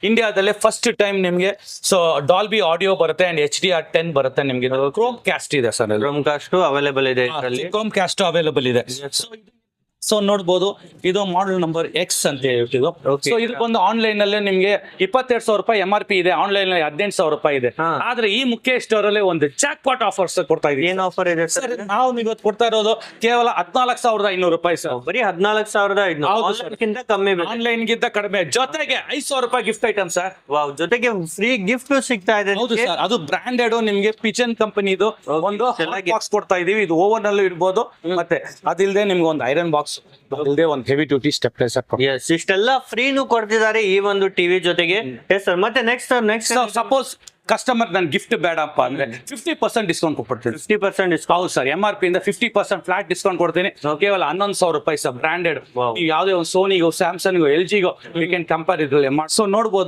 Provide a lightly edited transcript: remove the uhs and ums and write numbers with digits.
ಇಂಡಿಯಾದಲ್ಲೇ first time ನಿಮ್ಗೆ so Dolby audio ಬರುತ್ತೆ and HDR10 ಬರುತ್ತೆ ನಿಮ್ಗೆ. ಕ್ರೋಮ್ ಕ್ಯಾಸ್ಟ್ ಇದೆ ಸರ್, ಕ್ರೋಮ್ ಕಾಸ್ಟ್ ಅವೈಲೇಬಲ್ ಇದೆ ಇದರಲ್ಲಿ. ಕ್ರೋಮ್ ಕ್ಯಾಸ್ಟ್ ಅವೈಲೇಬಲ್ ಇದೆ. ಸೊ ನೋಡ್ಬೋದು, ಇದು ಮಾಡೆಲ್ ನಂಬರ್ ಎಕ್ಸ್ ಅಂತ ಹೇಳ್ತಿದ್ದು. ಸೊ ಇದಕ್ಕೊಂದು ಆನ್ಲೈನ್ ಅಲ್ಲೇ ನಿಮ್ಗೆ 22,000 ರೂಪಾಯಿ MRP ಇದೆ, ಆನ್ಲೈನ್ ಅಲ್ಲಿ 18,000 ರೂಪಾಯಿ ಇದೆ. ಆದ್ರೆ ಈ ಮುಖೇಶ್ ಸ್ಟೋರ್ ಅಲ್ಲಿ ಒಂದು ಜಾಕ್ ಪಾಟ್ ಆಫರ್ಸ್ ಕೊಡ್ತಾ ಇದೀವಿ. ಏನ್ ಆಫರ್ ಇದೆ ಸರ್? ನಾವು ಇವತ್ತು ಕೊಡ್ತಾ ಇರೋದು ಕೇವಲ 14,500 ರೂಪಾಯಿ ಸರ್. ಬರೀ 14,500 ಕಮ್ಮಿ ಆನ್ಲೈನ್ ಗಿಂತ ಕಡಿಮೆ, ಜೊತೆಗೆ 5,000 ರೂಪಾಯಿ ಗಿಫ್ಟ್ ಐಟಮ್ ಸರ್. ವಾವ್, ಜೊತೆಗೆ ಫ್ರೀ ಗಿಫ್ಟ್ ಸಿಗ್ತಾ ಇದೆ. ಹೌದು ಸರ್, ಅದು ಬ್ರಾಂಡೆಡ್ ನಿಮ್ಗೆ ಪಿಚನ್ ಕಂಪನಿದು ಒಂದು ಬಾಕ್ಸ್ ಕೊಡ್ತಾ ಇದೀವಿ. ಇದು ಓವನ್ ಅಲ್ಲೂ ಇಡ್ಬೋದು, ಮತ್ತೆ ಅದಿಲ್ಲದೆ ನಿಮ್ಗೆ ಒಂದು ಐರನ್ ಬಾಕ್ಸ್, ಇಲ್ಲದೆ ಒಂದು ಹೆವಿ ಡ್ಯೂಟಿ ಸ್ಟೆಪ್ಲೈಸರ್. ಇಷ್ಟೆಲ್ಲ ಫ್ರೀನು ಕೊಡ್ತಿದ್ದಾರೆ ಈ ಒಂದು ಟಿವಿ ಜೊತೆಗೆ. ಎಸ್ ಸರ್, ಮತ್ತೆ ನೆಕ್ಸ್ಟ್ ಸಪೋಸ್ ಕಸ್ಟಮರ್ ನನ್ ಗಿಫ್ಟ್ ಬೇಡಪ್ಪ ಅಂದ್ರೆ 50% ಡಿಸ್ಕೌಂಟ್ ಕೊಡ್ತೀನಿ. 50% ಡಿಸ್ಕೌಂಟ್. ಹೌದು ಸರ್, MRP ಇಂದ 50% ಫ್ಲಾಟ್ ಡಿಸ್ಕೌಂಟ್ ಕೊಡ್ತೀನಿ. ಕೇವಲ 11,000 ರೂಪಾಯಿ ಸರ್. ಬ್ರಾಂಡೆಡ್ ಯಾವುದೇ ಒಂದು ಸೋನಿಗೋ, ಸ್ಯಾಮ್ಸಂಗ್, LG ಗೋ ವಿ ಕ್ಯಾನ್ ಕಂಪೇರ್ ಇದ್ರಲ್ಲಿ. ಸೊ ನೋಡ್ಬೋದು